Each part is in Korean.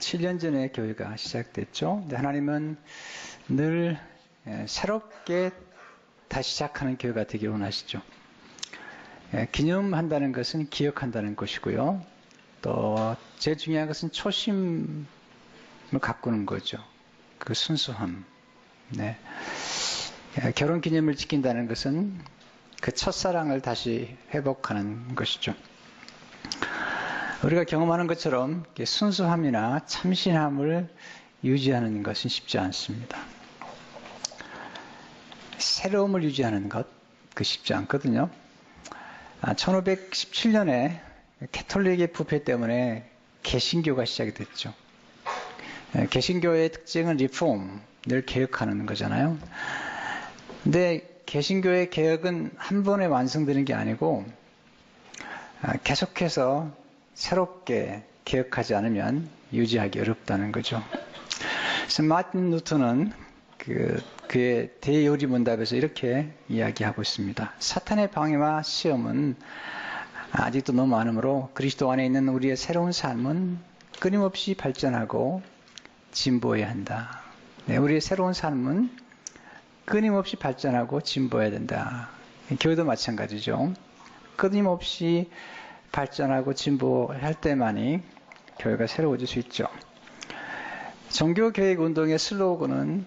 7년 전에 교회가 시작됐죠. 근데 하나님은 늘 새롭게 다시 시작하는 교회가 되길 원하시죠. 기념한다는 것은 기억한다는 것이고요. 또 제일 중요한 것은 초심을 가꾸는 거죠. 그 순수함. 네. 결혼 기념을 지킨다는 것은 그 첫사랑을 다시 회복하는 것이죠. 우리가 경험하는 것처럼 순수함이나 참신함을 유지하는 것은 쉽지 않습니다. 새로움을 유지하는 것, 그 쉽지 않거든요. 1517년에 캐톨릭의 부패 때문에 개신교가 시작이 됐죠. 개신교의 특징은 리폼, 늘 개혁하는 거잖아요. 근데 개신교의 개혁은 한 번에 완성되는 게 아니고 계속해서 새롭게 개혁하지 않으면 유지하기 어렵다는 거죠. 그래서 마틴 루터는 그의 대요리문답에서 이렇게 이야기하고 있습니다. 사탄의 방해와 시험은 아직도 너무 많으므로 그리스도 안에 있는 우리의 새로운 삶은 끊임없이 발전하고 진보해야 한다. 네, 우리의 새로운 삶은 끊임없이 발전하고 진보해야 된다. 교회도 마찬가지죠. 끊임없이 발전하고 진보할 때만이 교회가 새로워질 수 있죠. 종교개혁운동의 슬로건은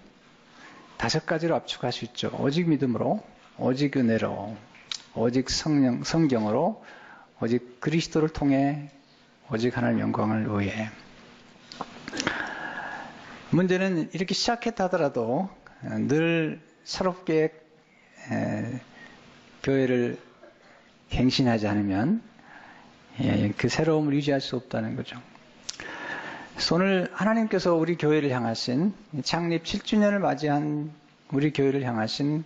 5가지로 압축할 수 있죠. 오직 믿음으로, 오직 은혜로, 오직 성경으로, 오직 그리스도를 통해, 오직 하나님의 영광을 위해. 문제는 이렇게 시작했다 하더라도 늘 새롭게 교회를 갱신하지 않으면 그 새로움을 유지할 수 없다는 거죠. 그래서 오늘 하나님께서 우리 교회를 향하신 창립 7주년을 맞이한 우리 교회를 향하신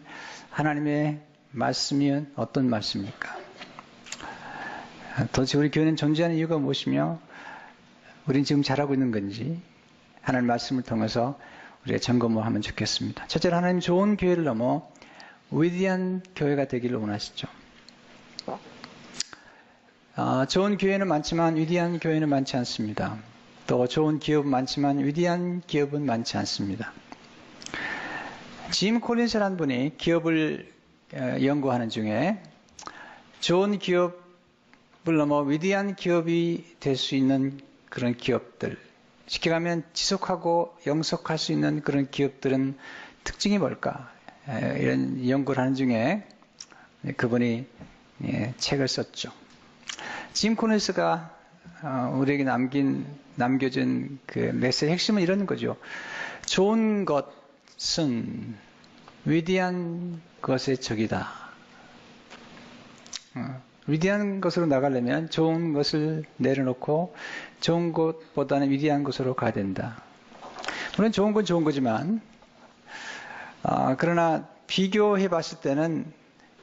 하나님의 말씀이 어떤 말씀입니까? 도대체 우리 교회는 존재하는 이유가 무엇이며 우리는 지금 잘하고 있는 건지 하나님의 말씀을 통해서 우리가 점검을 하면 좋겠습니다. 첫째로 하나님 좋은 교회를 넘어 위대한 교회가 되기를 원하시죠. 좋은 교회는 많지만 위대한 교회는 많지 않습니다. 또 좋은 기업은 많지만 위대한 기업은 많지 않습니다. 짐 콜린스라는 분이 기업을 연구하는 중에 좋은 기업을 넘어 위대한 기업이 될 수 있는 그런 기업들, 쉽게 가면 지속하고 영속할 수 있는 그런 기업들은 특징이 뭘까? 이런 연구를 하는 중에 그분이 책을 썼죠. 짐 콜린스가 우리에게 남겨준 그 메시지 핵심은 이런 거죠. 좋은 것은 위대한 것의 적이다. 위대한 것으로 나가려면 좋은 것을 내려놓고 좋은 것보다는 위대한 것으로 가야 된다. 물론 좋은 건 좋은 거지만 그러나 비교해 봤을 때는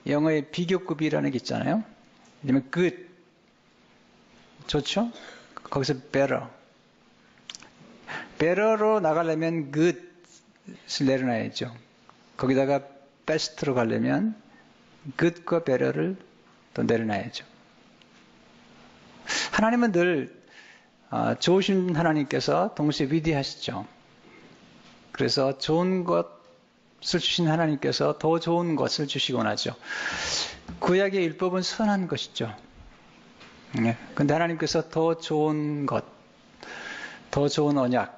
영어의 비교급이라는 게 있잖아요. 그러면 good 좋죠? 거기서 better로 나가려면 good을 내려놔야죠. 거기다가 best로 가려면 good과 better를 또 내려놔야죠. 하나님은 늘 좋으신 하나님께서 동시에 위대하시죠. 그래서 좋은 것을 주신 하나님께서 더 좋은 것을 주시곤 하죠. 구약의 율법은 선한 것이죠. 근데 하나님께서 더 좋은 것, 더 좋은 언약,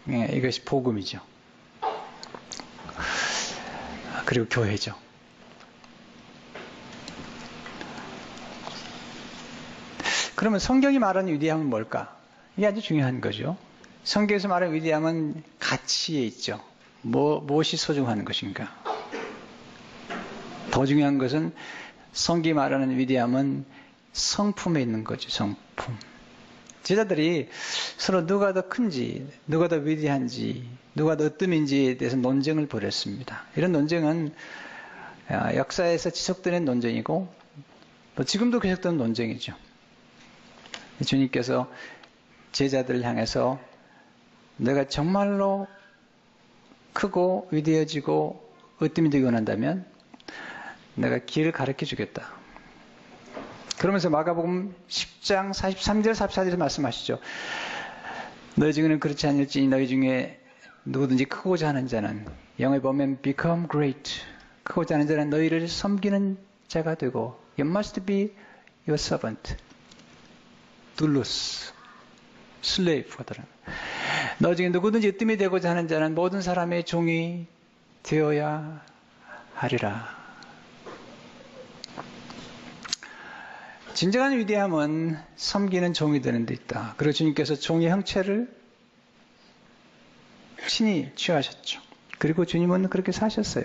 이것이 복음이죠. 그리고 교회죠. 그러면 성경이 말하는 위대함은 뭘까? 이게 아주 중요한 거죠. 성경에서 말하는 위대함은 가치에 있죠. 무엇이 소중한 것인가? 더 중요한 것은 성경이 말하는 위대함은 성품에 있는 거죠. 성품. 제자들이 서로 누가 더 큰지, 누가 더 위대한지, 누가 더 으뜸인지에 대해서 논쟁을 벌였습니다. 이런 논쟁은 역사에서 지속되는 논쟁이고 또 지금도 계속되는 논쟁이죠. 주님께서 제자들을 향해서 내가 정말로 크고 위대해지고 으뜸이 되기 원한다면 내가 길을 가르쳐 주겠다. 그러면서 마가복음 10장 43절 44절에서 말씀하시죠. 너희 중에는 그렇지 않을지 너희 중에 누구든지 크고자 하는 자는 영어에 보면 become great. 크고자 하는 자는 너희를 섬기는 자가 되고 You must be your servant. doulos. slave. 너희 중에 누구든지 으뜸이 되고자 하는 자는 모든 사람의 종이 되어야 하리라. 진정한 위대함은 섬기는 종이 되는 데 있다. 그리고 주님께서 종의 형체를 친히 취하셨죠. 그리고 주님은 그렇게 사셨어요.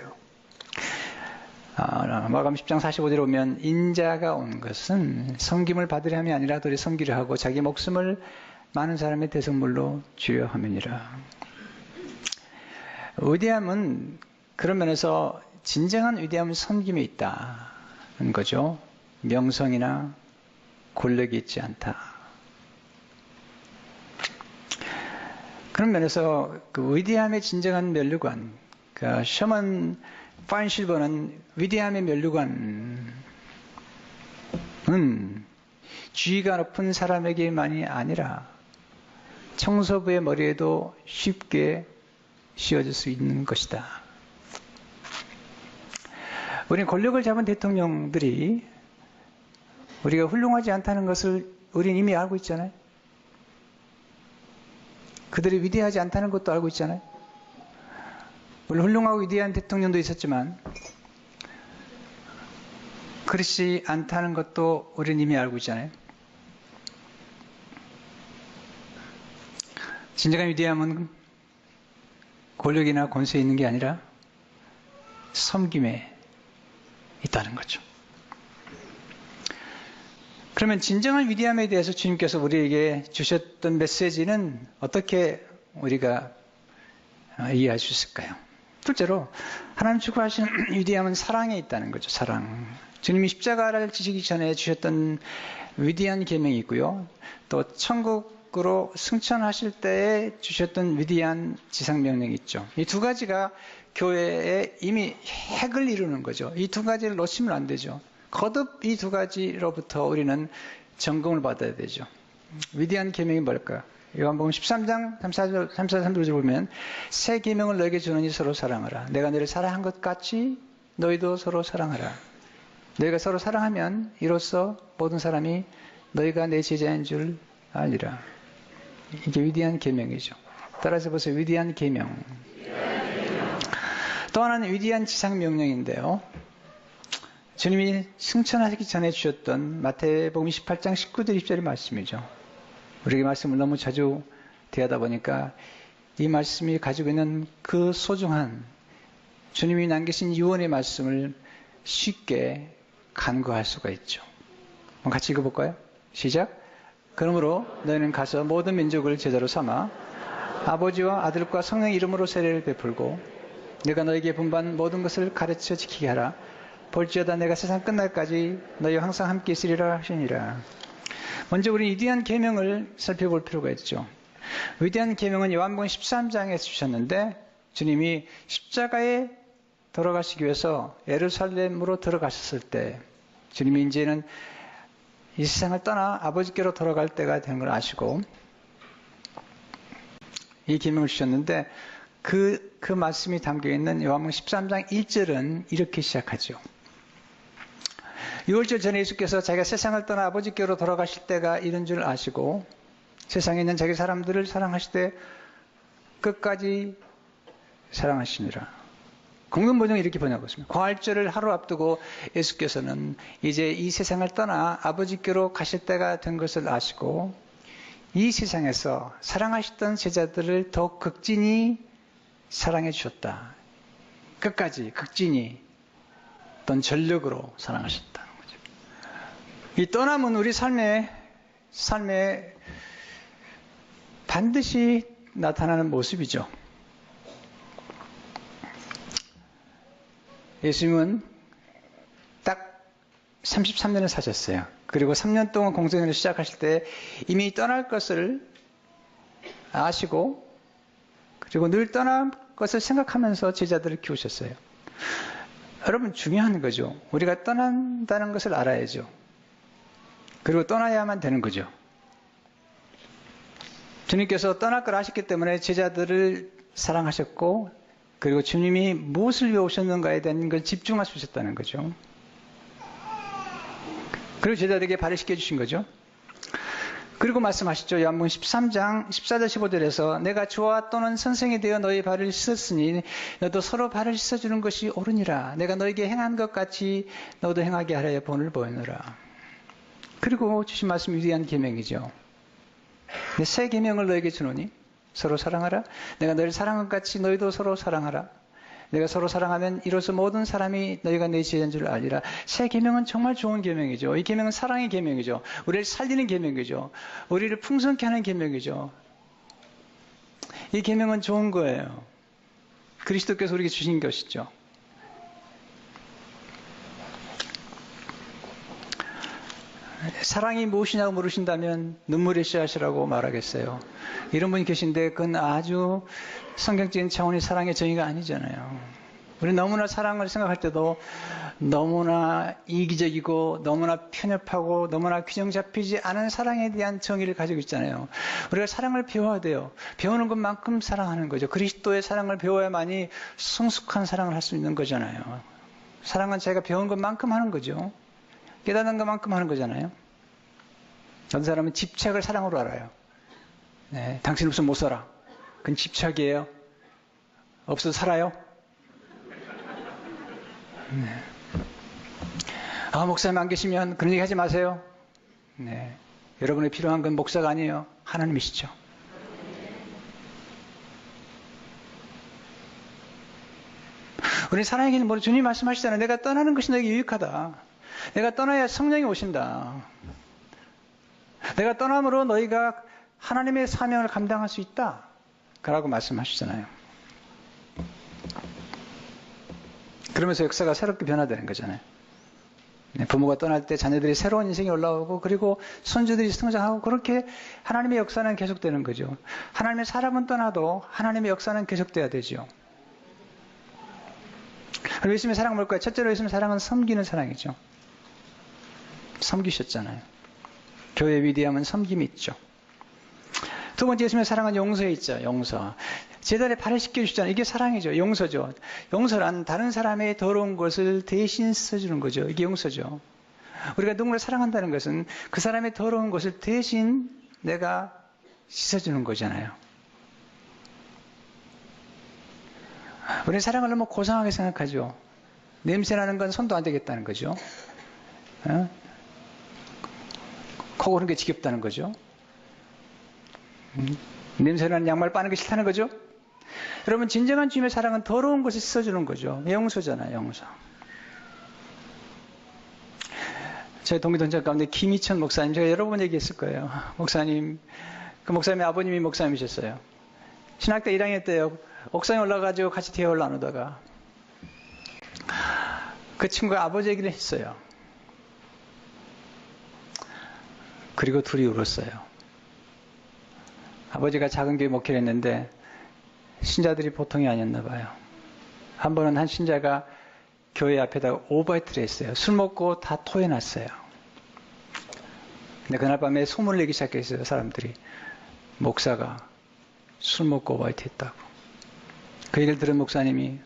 마가복음 10장 45절에 보면 인자가 온 것은 섬김을 받으려 함이 아니라 도리 섬기려 하고 자기 목숨을 많은 사람의 대성물로 주려 함이니라. 위대함은 그런 면에서 진정한 위대함은 섬김에 있다는 거죠. 명성이나 권력이 있지 않다. 그런 면에서 그 위대함의 진정한 면류관, 그 셔먼 파인실버는 위대함의 면류관은 지위가 높은 사람에게만이 아니라 청소부의 머리에도 쉽게 씌워질 수 있는 것이다. 우리는 권력을 잡은 대통령들이 우리가 훌륭하지 않다는 것을 우리는 이미 알고 있잖아요. 그들이 위대하지 않다는 것도 알고 있잖아요. 물론 훌륭하고 위대한 대통령도 있었지만 그렇지 않다는 것도 우리는 이미 알고 있잖아요. 진정한 위대함은 권력이나 권세에 있는 게 아니라 섬김에 있다는 거죠. 그러면 진정한 위대함에 대해서 주님께서 우리에게 주셨던 메시지는 어떻게 우리가 이해할 수 있을까요? 둘째로 하나님 추구하시는 위대함은 사랑에 있다는 거죠. 사랑. 주님이 십자가를 지시기 전에 주셨던 위대한 계명이 있고요. 또 천국으로 승천하실 때에 주셨던 위대한 지상명령이 있죠. 이 두 가지가 교회에 이미 핵을 이루는 거죠. 이 두 가지를 놓치면 안 되죠. 거듭 이 두 가지로부터 우리는 점검을 받아야 되죠. 위대한 계명이 뭘까요? 요한복음 13장 3-4-3절을 보면 새 계명을 너에게 주노니 서로 사랑하라. 내가 너를 사랑한 것 같이 너희도 서로 사랑하라. 너희가 서로 사랑하면 이로써 모든 사람이 너희가 내 제자인 줄 알리라. 이게 위대한 계명이죠. 따라서 보세요. 위대한 계명. 또 하나는 위대한 지상명령인데요. 주님이 승천하시기 전에 주셨던 마태복음 28장 19절 20절의 말씀이죠. 우리에게 말씀을 너무 자주 대하다 보니까 이 말씀이 가지고 있는 그 소중한 주님이 남기신 유언의 말씀을 쉽게 간구할 수가 있죠. 한번 같이 읽어볼까요? 시작. 그러므로 너희는 가서 모든 민족을 제자로 삼아 아버지와 아들과 성령의 이름으로 세례를 베풀고 내가 너에게 분반 모든 것을 가르쳐 지키게 하라. 볼지어다 내가 세상 끝날까지 너희와 항상 함께 있으리라 하시니라. 먼저 우리 위대한 계명을 살펴볼 필요가 있죠. 위대한 계명은 요한복음 13장에 주셨는데 주님이 십자가에 돌아가시기 위해서 예루살렘으로 들어가셨을 때 주님이 이제는 이 세상을 떠나 아버지께로 돌아갈 때가 되는 걸 아시고 이 계명을 주셨는데 그 말씀이 담겨있는 요한복음 13장 1절은 이렇게 시작하죠. 6월절 전에 예수께서 자기가 세상을 떠나 아버지께로 돌아가실 때가 이른 줄 아시고 세상에 있는 자기 사람들을 사랑하시되 끝까지 사랑하시니라. 공동번역은 이렇게 번역하고 있습니다. 부활절을 하루 앞두고 예수께서는 이제 이 세상을 떠나 아버지께로 가실 때가 된 것을 아시고 이 세상에서 사랑하셨던 제자들을 더욱 극진히 사랑해 주셨다. 끝까지 극진히 어떤 전력으로 사랑하셨다는 거죠. 이 떠남은 우리 삶에 반드시 나타나는 모습이죠. 예수님은 딱 33년을 사셨어요. 그리고 3년 동안 공생애를 시작하실 때 이미 떠날 것을 아시고 그리고 늘 떠날 것을 생각하면서 제자들을 키우셨어요. 여러분 중요한 거죠. 우리가 떠난다는 것을 알아야죠. 그리고 떠나야만 되는 거죠. 주님께서 떠날 걸 아셨기 때문에 제자들을 사랑하셨고, 그리고 주님이 무엇을 위해 오셨는가에 대한 걸 집중할 수 있었다는 거죠. 그리고 제자들에게 발을 씻겨주신 거죠. 그리고 말씀하셨죠. 요한복음 13장 14절 15절에서 내가 주와 또는 선생이 되어 너희 발을 씻었으니 너도 서로 발을 씻어주는 것이 옳으니라. 내가 너에게 행한 것 같이 너도 행하게 하려 본을 보이노라. 그리고 주신 말씀이 위대한 계명이죠. 내 새 계명을 너에게 주노니 서로 사랑하라. 내가 너희를 사랑한 것 같이 너희도 서로 사랑하라. 내가 서로 사랑하면 이로써 모든 사람이 너희가 내 제자인 줄 알리라. 새 계명은 정말 좋은 계명이죠. 이 계명은 사랑의 계명이죠. 우리를 살리는 계명이죠. 우리를 풍성케 하는 계명이죠. 이 계명은 좋은 거예요. 그리스도께서 우리에게 주신 것이죠. 사랑이 무엇이냐고 물으신다면 눈물의 씨앗이라고 말하겠어요. 이런 분이 계신데 그건 아주 성경적인 차원의 사랑의 정의가 아니잖아요. 우리 너무나 사랑을 생각할 때도 너무나 이기적이고 너무나 편협하고 너무나 균형 잡히지 않은 사랑에 대한 정의를 가지고 있잖아요. 우리가 사랑을 배워야 돼요. 배우는 것만큼 사랑하는 거죠. 그리스도의 사랑을 배워야만이 성숙한 사랑을 할 수 있는 거잖아요. 사랑은 자기가 배운 것만큼 하는 거죠. 깨닫는 것만큼 하는 거잖아요. 어떤 사람은 집착을 사랑으로 알아요. 네, 당신 없으면 못 살아. 그건 집착이에요. 없어도 살아요? 네. 목사님 안 계시면 그런 얘기 하지 마세요. 네. 여러분이 필요한 건 목사가 아니에요. 하나님이시죠. 우리 사랑의 길은 뭐죠? 주님 말씀하시잖아요. 내가 떠나는 것이 너에게 유익하다. 내가 떠나야 성령이 오신다. 내가 떠남으로 너희가 하나님의 사명을 감당할 수 있다. 라고 말씀하시잖아요. 그러면서 역사가 새롭게 변화되는 거잖아요. 부모가 떠날 때 자녀들이 새로운 인생이 올라오고 그리고 손주들이 성장하고 그렇게 하나님의 역사는 계속되는 거죠. 하나님의 사람은 떠나도 하나님의 역사는 계속돼야 되죠. 그리고 예수님의 사랑은 뭘까요? 첫째로 예수님의 사랑은 섬기는 사랑이죠. 섬기셨잖아요. 교회의 위대함은 섬김이 있죠. 두 번째 예수님의 사랑은 용서에 있죠. 용서. 제자들의 발을 씻겨주시잖아요. 이게 사랑이죠. 용서죠. 용서란 다른 사람의 더러운 것을 대신 써주는 거죠. 이게 용서죠. 우리가 누군가를 사랑한다는 것은 그 사람의 더러운 것을 대신 내가 씻어주는 거잖아요. 우리는 사랑을 너무 고상하게 생각하죠. 냄새나는 건 손도 안 대겠다는 거죠. 코 고는 게 지겹다는 거죠. 냄새나는 양말 빠는 게 싫다는 거죠. 여러분, 진정한 주님의 사랑은 더러운 것을 씻어주는 거죠. 용서잖아요. 용서. 제 동기동창 가운데 김희천 목사님, 제가 여러 번 얘기했을 거예요. 목사님, 그 목사님의 아버님이 목사님이셨어요. 신학대 1학년 때요. 옥상에 올라가지고 같이 대화를 나누다가 그 친구가 아버지 얘기를 했어요. 그리고 둘이 울었어요. 아버지가 작은 교회 목회를 했는데 신자들이 보통이 아니었나 봐요. 한 번은 한 신자가 교회 앞에다가 오버히트를 했어요. 술 먹고 다 토해놨어요. 근데 그날 밤에 소문을 내기 시작했어요. 사람들이. 목사가 술 먹고 오버히트 했다고. 그 얘기를 들은 목사님이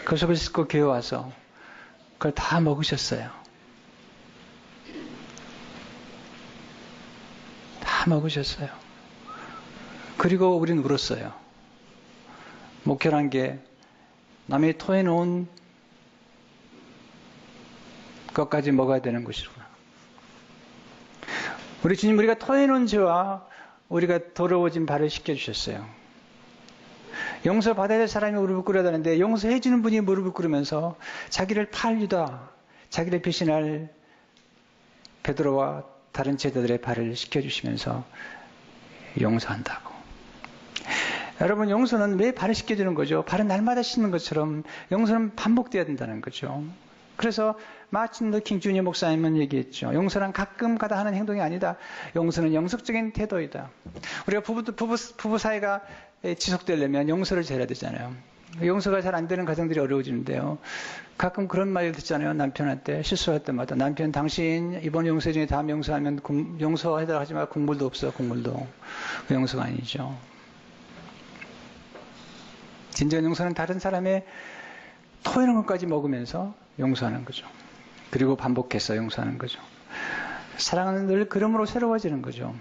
그 속을 씻고 교회 와서 그걸 다 먹으셨어요. 다 먹으셨어요. 그리고 우리는 울었어요. 목회란 게 남이 토해놓은 것까지 먹어야 되는 것이구나. 우리 주님, 우리가 토해놓은 죄와 우리가 더러워진 발을 씻겨주셨어요. 용서받아야 될 사람이 무릎을 꿇어야 되는데 용서해주는 분이 무릎을 꿇으면서 자기를 팔 유다, 자기를 배신할 베드로와 다른 제자들의 발을 씻겨주시면서 용서한다고. 여러분, 용서는 왜 발을 씻겨주는 거죠? 발은 날마다 씻는 것처럼 용서는 반복돼야 된다는 거죠. 그래서 마틴 루터 킹 주니어 목사님은 얘기했죠. 용서는 가끔 가다 하는 행동이 아니다. 용서는 영속적인 태도이다. 우리가 부부 사이가 지속되려면 용서를 잘해야 되잖아요. 용서가 잘 안 되는 가정들이 어려워지는데요. 가끔 그런 말을 듣잖아요. 남편한테 실수할 때마다. 남편 당신 이번 용서 중에 다음 용서하면 용서해달라고 하지 마. 국물도 없어. 국물도. 그 용서가 아니죠. 진정한 용서는 다른 사람의 토하는 것까지 먹으면서 용서하는 거죠. 그리고 반복해서 용서하는 거죠. 사랑은 늘 그러므로 새로워지는 거죠.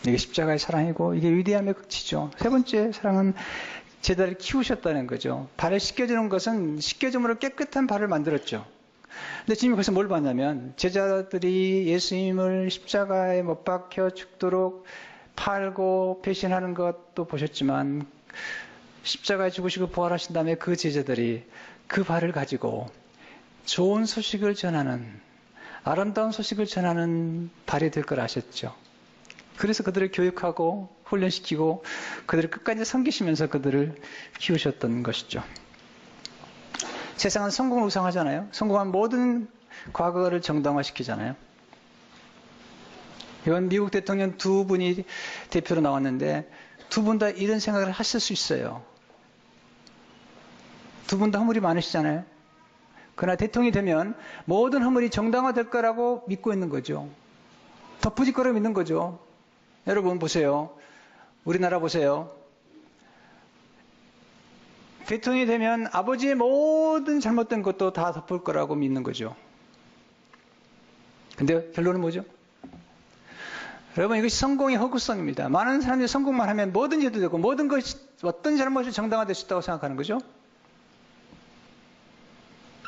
이게 십자가의 사랑이고 이게 위대함의 극치죠. 세 번째 사랑은 제자를 키우셨다는 거죠. 발을 씻겨주는 것은 씻겨줌으로 깨끗한 발을 만들었죠. 근데 주님이 거기서 뭘 봤냐면 제자들이 예수님을 십자가에 못 박혀 죽도록 팔고 배신하는 것도 보셨지만 십자가에 죽으시고 부활하신 다음에 그 제자들이 그 발을 가지고 좋은 소식을 전하는 아름다운 소식을 전하는 발이 될 걸 아셨죠. 그래서 그들을 교육하고 훈련시키고 그들을 끝까지 섬기시면서 그들을 키우셨던 것이죠. 세상은 성공을 우상하잖아요. 성공한 모든 과거를 정당화시키잖아요. 이번 미국 대통령 두 분이 대표로 나왔는데 두 분 다 이런 생각을 하실 수 있어요. 두 분 다 허물이 많으시잖아요. 그러나 대통령이 되면 모든 허물이 정당화될 거라고 믿고 있는 거죠. 덮어질 거라고 믿는 거죠. 여러분 보세요. 우리나라 보세요. 대통령이 되면 아버지의 모든 잘못된 것도 다 덮을 거라고 믿는 거죠. 근데 결론은 뭐죠? 여러분 이것이 성공의 허구성입니다. 많은 사람들이 성공만 하면 뭐든지 해도 되고 모든 것이 어떤 잘못이 정당화될 수 있다고 생각하는 거죠.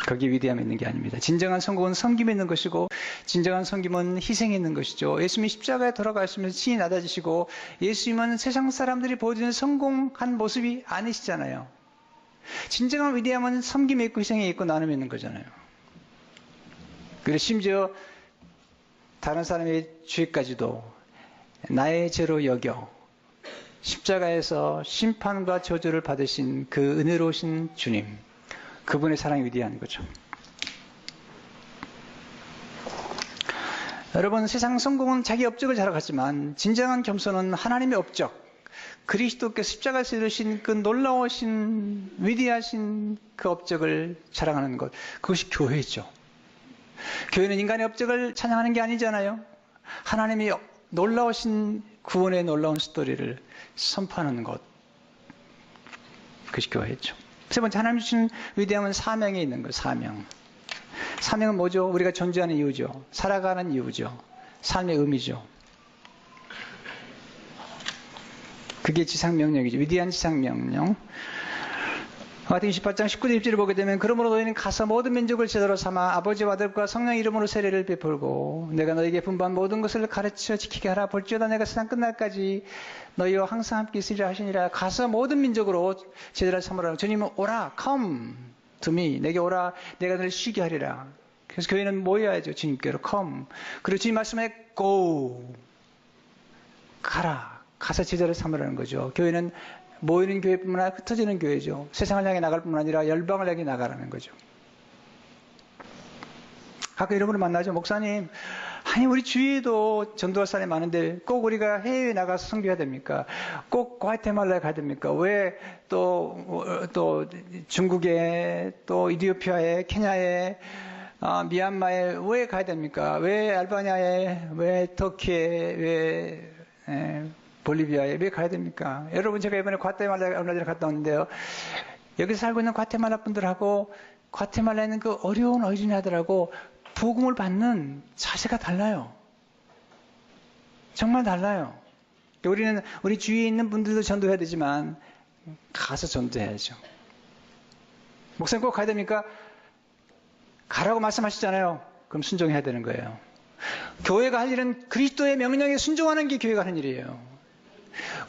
거기에 위대함이 있는 게 아닙니다. 진정한 성공은 섬김에 있는 것이고 진정한 섬김은 희생에 있는 것이죠. 예수님이 십자가에 돌아가시면서 친히 낮아지시고 예수님은 세상 사람들이 보여주는 성공한 모습이 아니시잖아요. 진정한 위대함은 섬김에 있고 희생에 있고 나눔에 있는 거잖아요. 그리고 심지어 다른 사람의 죄까지도 나의 죄로 여겨 십자가에서 심판과 저주를 받으신 그 은혜로우신 주님, 그분의 사랑이 위대한 거죠. 여러분 세상 성공은 자기 업적을 자랑하지만 진정한 겸손은 하나님의 업적, 그리스도께서 십자가에서 이루신 그 놀라우신 위대하신 그 업적을 자랑하는 것, 그것이 교회죠. 교회는 인간의 업적을 찬양하는 게 아니잖아요. 하나님이 놀라우신 구원의 놀라운 스토리를 선포하는 것, 그것이 교회죠. 세 번째, 하나님 주신 위대함은 사명에 있는 거예요. 사명. 사명은 뭐죠? 우리가 존재하는 이유죠. 살아가는 이유죠. 삶의 의미죠. 그게 지상명령이죠. 위대한 지상명령. 마태복음 28장 19절 20절을 보게 되면 그러므로 너희는 가서 모든 민족을 제자로 삼아 아버지와 아들과 성령 이름으로 세례를 베풀고 내가 너희에게 분부한 모든 것을 가르쳐 지키게 하라. 볼지어다 내가 세상 끝날까지 너희와 항상 함께 있으리라 하시니라. 가서 모든 민족으로 제자로 삼으라. 주님은 오라, come to me. 내게 오라, 내가 너를 쉬게 하리라. 그래서 교회는 모여야죠. 주님께로 come. 그리고 주님 말씀에 go. 가라. 가서 제자를 삼으라는 거죠. 교회는 모이는 교회뿐만 아니라 흩어지는 교회죠. 세상을 향해 나갈 뿐만 아니라 열방을 향해 나가라는 거죠. 가끔 이런 분을 만나죠. 목사님, 아니 우리 주위에도 전도할 사람이 많은데 꼭 우리가 해외에 나가서 섬겨야 됩니까? 꼭 과테말라에 가야 됩니까? 왜 또 중국에, 또 이디오피아에, 케냐에, 미얀마에 왜 가야 됩니까? 왜 알바니아에, 왜 터키에, 왜 볼리비아에 왜 가야 됩니까? 여러분, 제가 이번에 과테말라에 얼마 전에 갔다 왔는데요. 여기서 살고 있는 과테말라 분들하고 과테말라에 있는 그 어려운 어린이들하고 복음을 받는 자세가 달라요. 정말 달라요. 우리는 우리 주위에 있는 분들도 전도해야 되지만 가서 전도해야죠. 목사님 꼭 가야 됩니까? 가라고 말씀하시잖아요. 그럼 순종해야 되는 거예요. 교회가 할 일은 그리스도의 명령에 순종하는 게 교회가 하는 일이에요.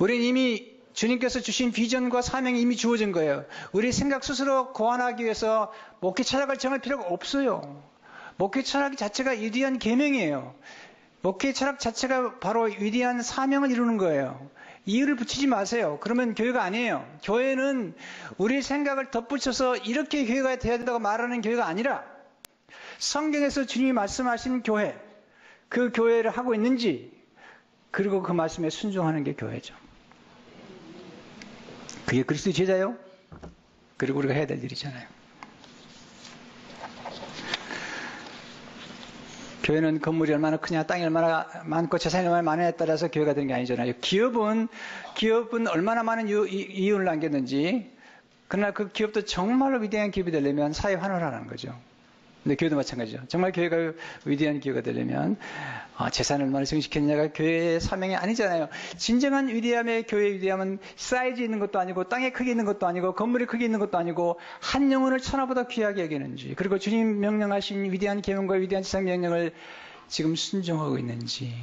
우리는 이미 주님께서 주신 비전과 사명이 이미 주어진 거예요. 우리 생각 스스로 고안하기 위해서 목회 철학을 정할 필요가 없어요. 목회 철학 자체가 위대한 계명이에요. 목회 철학 자체가 바로 위대한 사명을 이루는 거예요. 이유를 붙이지 마세요. 그러면 교회가 아니에요. 교회는 우리 생각을 덧붙여서 이렇게 교회가 돼야 된다고 말하는 교회가 아니라 성경에서 주님이 말씀하신 교회, 그 교회를 하고 있는지, 그리고 그 말씀에 순종하는 게 교회죠. 그게 그리스도의 제자요? 그리고 우리가 해야 될 일이잖아요. 교회는 건물이 얼마나 크냐, 땅이 얼마나 많고 재산이 얼마나 많냐에 따라서 교회가 되는 게 아니잖아요. 기업은 얼마나 많은 이윤을 남겼는지, 그러나 그 기업도 정말로 위대한 기업이 되려면 사회 환원을 하는 거죠. 근데 교회도 마찬가지죠. 정말 교회가 위대한 교회가 되려면 재산을 얼마나 증식했느냐가 교회의 사명이 아니잖아요. 진정한 위대함의 교회의 위대함은 사이즈 있는 것도 아니고 땅에 크게 있는 것도 아니고 건물이 크게 있는 것도 아니고 한 영혼을 천하보다 귀하게 여기는지, 그리고 주님 명령하신 위대한 계명과 위대한 지상 명령을 지금 순종하고 있는지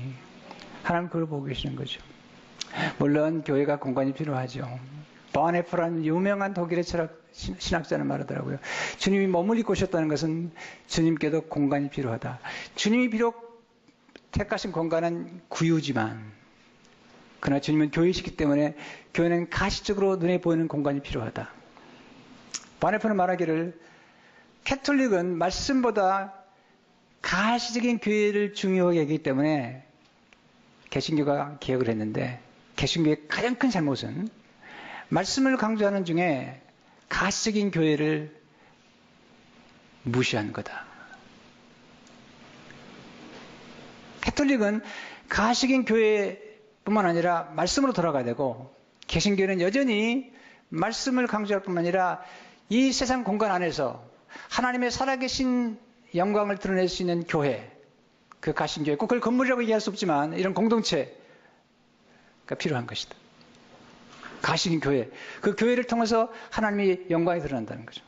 하나님 그걸 보고 계시는 거죠. 물론 교회가 공간이 필요하죠. 바네프라는 유명한 독일의 신학자는 말하더라고요. 주님이 머물고 오셨다는 것은 주님께도 공간이 필요하다. 주님이 비록 택하신 공간은 구유지만, 그러나 주님은 교회이시기 때문에 교회는 가시적으로 눈에 보이는 공간이 필요하다. 바네프는 말하기를 캐톨릭은 말씀보다 가시적인 교회를 중요하게 여기기 때문에 개신교가 개혁을 했는데, 개신교의 가장 큰 잘못은 말씀을 강조하는 중에 가시적인 교회를 무시한 거다. 캐톨릭은 가시적인 교회뿐만 아니라 말씀으로 돌아가야 되고, 개신교는 여전히 말씀을 강조할 뿐만 아니라 이 세상 공간 안에서 하나님의 살아계신 영광을 드러낼 수 있는 교회, 그 가신교회, 꼭 그걸 건물이라고 얘기할 수 없지만 이런 공동체가 필요한 것이다. 가시적인 교회, 그 교회를 통해서 하나님의 영광이 드러난다는 거죠.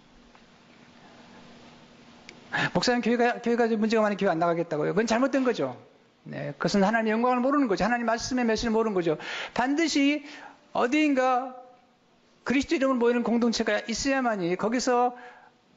목사님 교회가 문제가 많은 교회 안 나가겠다고요? 그건 잘못된 거죠. 네, 그것은 하나님의 영광을 모르는 거죠. 하나님 말씀의 메시지를 모르는 거죠. 반드시 어디인가 그리스도 이름을 모이는 공동체가 있어야만이 거기서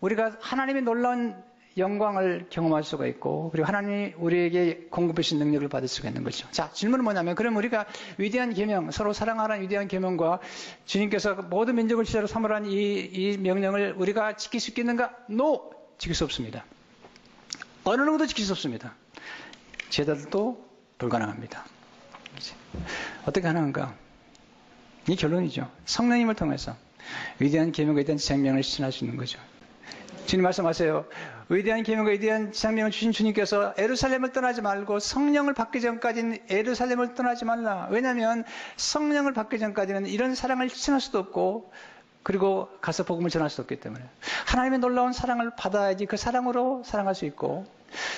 우리가 하나님의 놀라운 영광을 경험할 수가 있고, 그리고 하나님이 우리에게 공급해 주신 능력을 받을 수가 있는 거죠. 자, 질문은 뭐냐면, 그럼 우리가 위대한 계명, 서로 사랑하라는 위대한 계명과 주님께서 모든 민족을 지자로 삼으라는 이 명령을 우리가 지킬 수 있겠는가? No! 지킬 수 없습니다. 어느 누구도 지킬 수 없습니다. 제자들도 불가능합니다. 어떻게 가능한가? 이 결론이죠. 성령님을 통해서 위대한 계명과 위대한 지상명을 실천할 수 있는 거죠. 주님 말씀하세요. 위대한 계명과 위대한 지상명을 주신 주님께서 예루살렘을 떠나지 말고 성령을 받기 전까지는 예루살렘을 떠나지 말라. 왜냐하면 성령을 받기 전까지는 이런 사랑을 실천할 수도 없고, 그리고 가서 복음을 전할 수도 없기 때문에 하나님의 놀라운 사랑을 받아야지 그 사랑으로 사랑할 수 있고,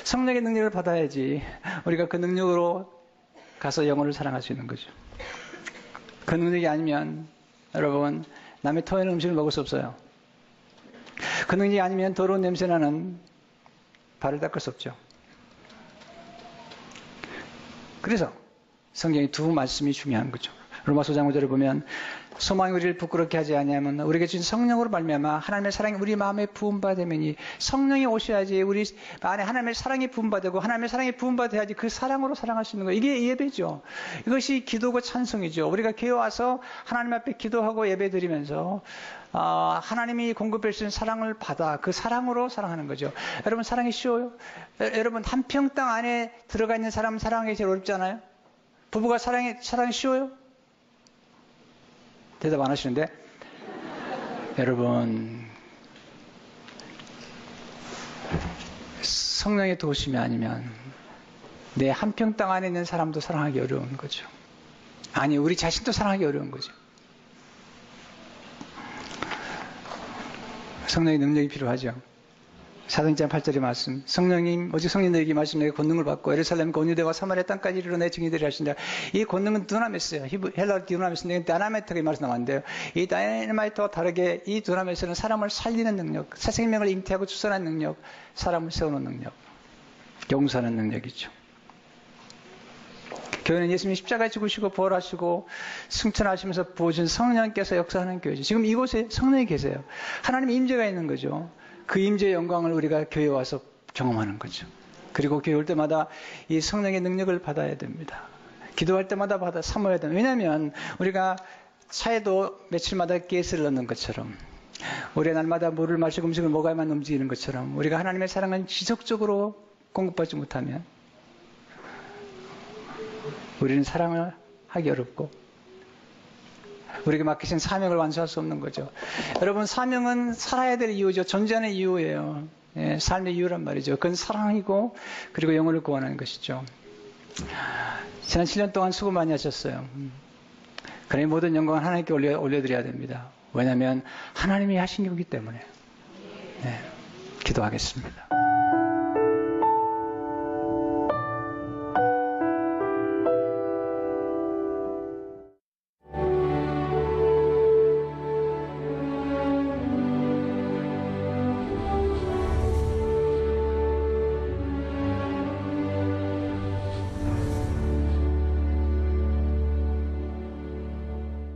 성령의 능력을 받아야지 우리가 그 능력으로 가서 영혼을 사랑할 수 있는 거죠. 그 능력이 아니면 여러분, 남의 토해는 음식을 먹을 수 없어요. 그 능력이 아니면 더러운 냄새나는 발을 닦을 수 없죠. 그래서 성경의 두 말씀이 중요한 거죠. 로마서 5장 5절을 보면 소망이 우리를 부끄럽게 하지 아니하면 우리에게 주신 성령으로 말미암아 하나님의 사랑이 우리 마음에 부음받으면, 성령이 오셔야지 우리 안에 하나님의 사랑이 부음받고 하나님의 사랑이 부음받아야지 그 사랑으로 사랑할 수 있는 거예요. 이게 예배죠. 이것이 기도고 찬송이죠. 우리가 교회 와서 하나님 앞에 기도하고 예배 드리면서 하나님이 공급해 주신 사랑을 받아 그 사랑으로 사랑하는 거죠. 여러분, 사랑이 쉬워요? 여러분, 한 평 땅 안에 들어가 있는 사람 사랑하기 제일 어렵잖아요. 부부가 사랑이 쉬워요? 대답 안 하시는데, 여러분, 성령의 도우심이 아니면 내 한 평 땅 안에 있는 사람도 사랑하기 어려운 거죠. 아니, 우리 자신도 사랑하기 어려운 거죠. 성령의 능력이 필요하죠. 사도행전 8절의 말씀, 성령님 오직 성령님에게 말씀내게 권능을 받고 예루살렘 온유대와 사마리아 땅까지 이르러 내 증인들이 하신다. 이 권능은 두나미스예요. 헬라어 두나미스인데 다이나마이트가 이 말씀 나왔는데요. 이 다이나마이트와 다르게 이 두나미스는 사람을 살리는 능력, 새 생명을 잉태하고 주선하는 능력, 사람을 세우는 능력, 용서하는 능력이죠. 교회는 예수님이 십자가에 죽으시고 부활하시고 승천하시면서 부어준 성령께서 역사하는 교회죠. 지금 이곳에 성령이 계세요. 하나님의 임재가 있는 거죠. 그 임재의 영광을 우리가 교회에 와서 경험하는 거죠. 그리고 교회 올 때마다 이 성령의 능력을 받아야 됩니다. 기도할 때마다 받아 사모해야 됩니다. 왜냐하면 우리가 차에도 며칠마다 가스를 넣는 것처럼, 우리가 날마다 물을 마시고 음식을 먹어야만 움직이는 것처럼, 우리가 하나님의 사랑을 지속적으로 공급받지 못하면 우리는 사랑을 하기 어렵고 우리에게 맡기신 사명을 완수할 수 없는 거죠. 여러분, 사명은 살아야 될 이유죠. 존재하는 이유예요. 예, 삶의 이유란 말이죠. 그건 사랑이고 그리고 영혼을 구원하는 것이죠. 지난 7년 동안 수고 많이 하셨어요. 그러니 모든 영광은 하나님께 올려드려야 됩니다. 왜냐하면 하나님이 하신 거기 때문에. 네, 기도하겠습니다.